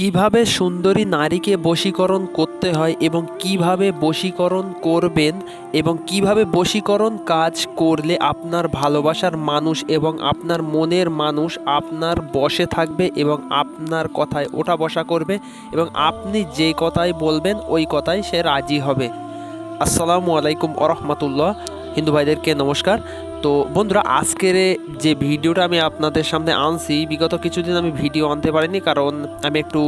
কিভাবে সুন্দরী নারীকে বশীকরণ করতে হয় এবং কিভাবে বশীকরণ করবেন এবং কিভাবে বশীকরণ কাজ করলে আপনার ভালোবাসার মানুষ এবং আপনার মনের মানুষ আপনার বশে থাকবে এবং আপনার কথায় ওঠা বসা করবে এবং আপনি যে কথাই বলবেন ওই কথাই সে রাজি হবে। আসসালামু আলাইকুম ওরহমতুল্লাহ। হিন্দু ভাইদেরকে নমস্কার। তো বন্ধুরা, আজকের যে ভিডিওটা আমি আপনাদের সামনে আনছি, বিগত কিছুদিন আমি ভিডিও আনতে পারিনি কারণ আমি একটু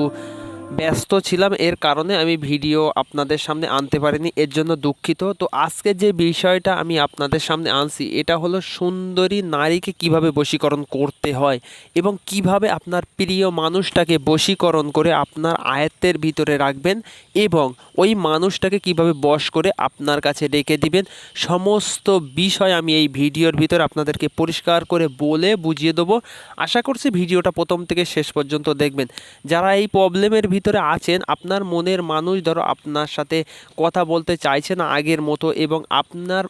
ব্যস্ত ছিলাম, এর কারণে আমি ভিডিও আপনাদের সামনে আনতে পারিনি, এর জন্য দুঃখিত। তো আজকে যে বিষয়টা আমি আপনাদের সামনে আনছি এটা হলো সুন্দরী নারীকে কিভাবে বশীকরণ করতে হয় এবং কিভাবে আপনার প্রিয় মানুষটাকে বশীকরণ করে আপনার আয়ত্তের ভিতরে রাখবেন এবং ওই মানুষটাকে কিভাবে বশ করে আপনার কাছে রেখে দিবেন। সমস্ত বিষয় আমি এই ভিডিওর ভিতরে আপনাদেরকে পরিষ্কার করে বলে বুঝিয়ে দেবো। আশা করছি ভিডিওটা প্রথম থেকে শেষ পর্যন্ত দেখবেন। যারা এই প্রবলেমের ভিতরে আছেন, আপনার মনের মানুষ ধরো আপনার সাথে কথা বলতে চাইছে না আগের মতো এবং আপনার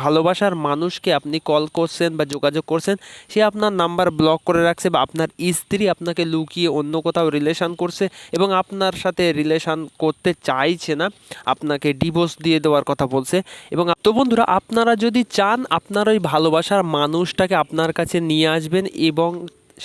ভালোবাসার মানুষকে আপনি কল করছেন বা যোগাযোগ করছেন, সে আপনার নাম্বার ব্লক করে রাখছে বা আপনার স্ত্রী আপনাকে লুকিয়ে অন্য কোথাও রিলেশন করছে এবং আপনার সাথে রিলেশন করতে চাইছে না, আপনাকে ডিভোর্স দিয়ে দেওয়ার কথা বলছে। এবং তো বন্ধুরা, আপনারা যদি চান আপনার ওই ভালোবাসার মানুষটাকে আপনার কাছে নিয়ে আসবেন এবং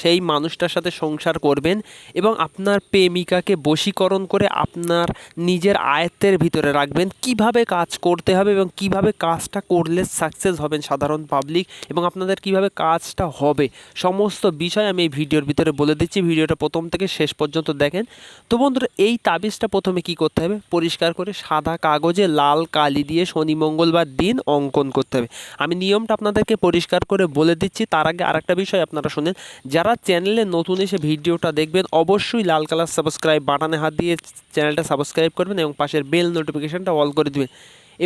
সেই মানুষটার সাথে সংসার করবেন এবং আপনার প্রেমিকাকে বশীকরণ করে আপনার নিজের আয়ত্তের ভিতরে রাখবেন, কিভাবে কাজ করতে হবে এবং কিভাবে কাজটা করলে সাকসেস হবেন সাধারণ পাবলিক এবং আপনাদের কিভাবে কাজটা হবে, সমস্ত বিষয় আমি এই ভিডিওর ভিতরে বলে দিচ্ছি। ভিডিওটা প্রথম থেকে শেষ পর্যন্ত দেখেন। তো বন্ধুরা, এই তাবিজটা প্রথমে কি করতে হবে, পরিষ্কার করে সাদা কাগজে লাল কালি দিয়ে শনি মঙ্গলবার দিন অঙ্কন করতে হবে। আমি নিয়মটা আপনাদেরকে পরিষ্কার করে বলে দিচ্ছি। তার আগে আরেকটা বিষয় আপনারা শুনেন, যারা চ্যানেলে নতুন এসে ভিডিওটা দেখবেন অবশ্যই লাল কালার সাবস্ক্রাইব বাটনে হাত দিয়ে চ্যানেলটা সাবস্ক্রাইব করবেন এবং পাশের বেল নোটিফিকেশনটা অল করে দিবেন।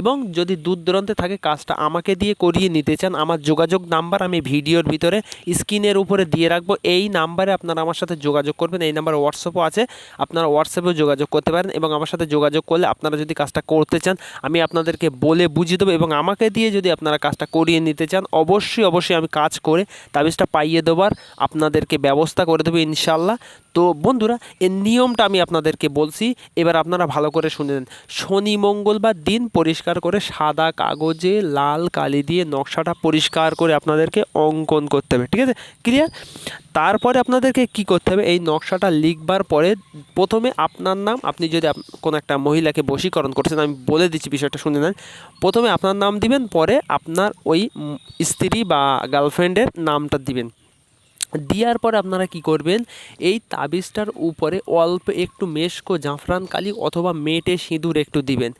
এবং যদি দূর দূরান্তে থাকে কাজটা আমাকে দিয়ে করিয়ে নিতে চান, আমার যোগাযোগ নাম্বার আমি ভিডিওর ভিতরে স্ক্রিনের উপরে দিয়ে রাখবো। এই নাম্বারে আপনারা আমার সাথে যোগাযোগ করবেন। এই নাম্বার হোয়াটসঅ্যাপও আছে, আপনারা হোয়াটসঅ্যাপেও যোগাযোগ করতে পারেন এবং আমার সাথে যোগাযোগ করলে আপনারা যদি কাজটা করতে চান আমি আপনাদেরকে বলে বুঝিয়ে দেবো এবং আমাকে দিয়ে যদি আপনারা কাজটা করিয়ে নিতে চান অবশ্যই আমি কাজ করে তাবিজটা পাইয়ে দেওয়ার আপনাদেরকে ব্যবস্থা করে দেবো ইনশাল্লাহ। তো বন্ধুরা, এর নিয়মটা আমি আপনাদেরকে বলছি, এবার আপনারা ভালো করে শুনে নেন। শনি মঙ্গলবার দিন পরিষ্কার করে সাদা কাগজে লাল কালি দিয়ে নকশাটা পরিষ্কার করে আপনাদেরকে অঙ্কন করতে হবে, ঠিক আছে? ক্লিয়ার? তারপরে আপনাদেরকে কি করতে হবে, এই নকশাটা লিখবার পরে প্রথমে আপনার নাম, আপনি যদি কোনো একটা মহিলাকে বশীকরণ করছেন, আমি বলে দিচ্ছি বিষয়টা শুনে নেন। প্রথমে আপনার নাম দিবেন, পরে আপনার ওই স্ত্রী বা গার্লফ্রেন্ডের নামটা দিবেন। দেওয়ার পরে আপনারা কি করবেন, এই তাবিজটার উপরে অল্প একটু মেশকো জাফরান কালি অথবা মেটে সিঁদুর একটু দিবেন।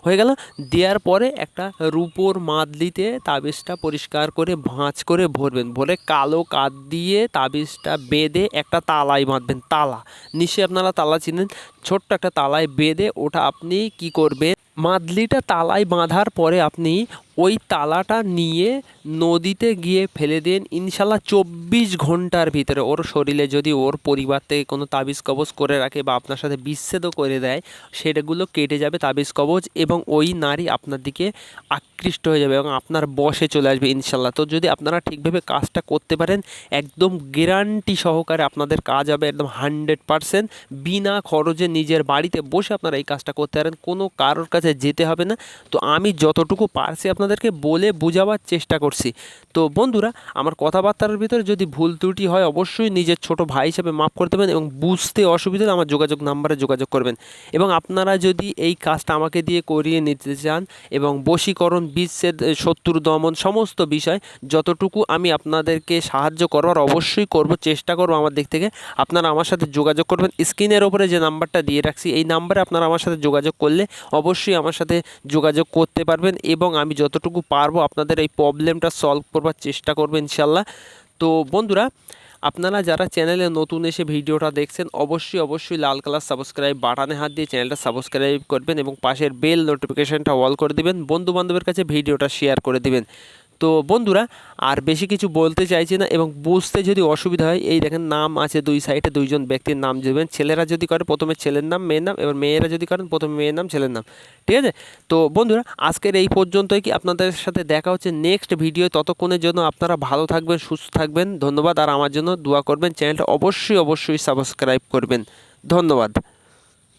হয়ে গেল। দেওয়ার পরে একটা রূপোর মাদলিতে তাবিজটা পরিষ্কার করে ভাঁজ করে ভরবেন, ভরে কালো কাঠ দিয়ে তাবিজটা বেঁধে একটা তালায় বাঁধবেন। তালা নিশ্চয়ই আপনারা তালা চিনেন, ছোট্ট একটা তালায় বেঁধে ওটা আপনি কি করবেন, মাদলিটা তালায় বাঁধার পরে আপনি ওই তালাটা নিয়ে নদীতে গিয়ে ফেলে দিন। ইনশাল্লাহ 24 ঘন্টার ভিতরে ওর শরীরে যদি ওর পরিবার থেকে কোনো তাবিজ কবজ করে রাখে বা আপনার সাথে বিচ্ছেদও করে দেয়, সেটাগুলো কেটে যাবে তাবিজ কবজ এবং ওই নারী আপনার দিকে আকৃষ্ট হয়ে যাবে এবং আপনার বশে চলে আসবে ইনশাল্লাহ। তো যদি আপনারা ঠিকভাবে কাজটা করতে পারেন, একদম গ্যারান্টি সহকারে আপনাদের কাজ হবে একদম 100%, বিনা খরচে নিজের বাড়িতে বসে আপনারা এই কাজটা করতে পারেন, কোনো কারোর কাছে যেতে হবে না। তো আমি যতটুকু পারছি আপনাদেরকে বলে বোঝাবার চেষ্টা করছি। তো বন্ধুরা, আমার কথাবার্তার ভিতরে যদি ভুল ত্রুটি হয় অবশ্যই নিজের ছোট ভাই হিসেবে মাফ করে দেবেন এবং বুঝতে অসুবিধা হলে আমার যোগাযোগ নাম্বারে যোগাযোগ করবেন। এবং আপনারা যদি এই কাজটা আমাকে দিয়ে করিয়ে নিতে চান এবং বশীকরণ, বিচ্ছেদ, শত্রু দমন সমস্ত বিষয় যতটুকু আমি আপনাদেরকে সাহায্য করবার অবশ্যই করব, চেষ্টা করব আমার দিক থেকে, আপনারা আমার সাথে যোগাযোগ করবেন। স্ক্রিনের ওপরে যে নাম্বারটা দিয়ে রাখছি এই নাম্বারে আপনারা আমার সাথে যোগাযোগ করলে অবশ্যই আমার সাথে যোগাযোগ করতে পারবেন এবং আমি যতটুকু পারবো আপনাদের এই প্রবলেমটা সলভ করবার চেষ্টা করবো ইনশাল্লাহ। তো বন্ধুরা, আপনারা যারা চ্যানেলে নতুন এসে ভিডিওটা দেখছেন অবশ্যই লাল কালার সাবস্ক্রাইব বাটনে হাত দিয়ে চ্যানেলটা সাবস্ক্রাইব করবেন এবং পাশের বেল নোটিফিকেশনটা অল করে দিবেন, বন্ধু বান্ধবের কাছে ভিডিওটা শেয়ার করে দিবেন। তো বন্ধুরা, আর বেশি কিছু বলতে চাইছি না এবং বুঝতে যদি অসুবিধা হয়, এই দেখেন নাম আছে দুই সাইডে, দুইজন ব্যক্তির নাম দেবেন। ছেলেরা যদি করে প্রথমে ছেলের নাম মেয়ের নাম, এবার মেয়েরা যদি করেন প্রথমে মেয়ের নাম ছেলের নাম, ঠিক আছে? তো বন্ধুরা, আজকের এই পর্যন্তই, কি আপনাদের সাথে দেখা হচ্ছে নেক্সট ভিডিও। ততক্ষণের জন্য আপনারা ভালো থাকবেন, সুস্থ থাকবেন, ধন্যবাদ। আর আমার জন্য দোয়া করবেন, চ্যানেলটা অবশ্যই সাবস্ক্রাইব করবেন। ধন্যবাদ।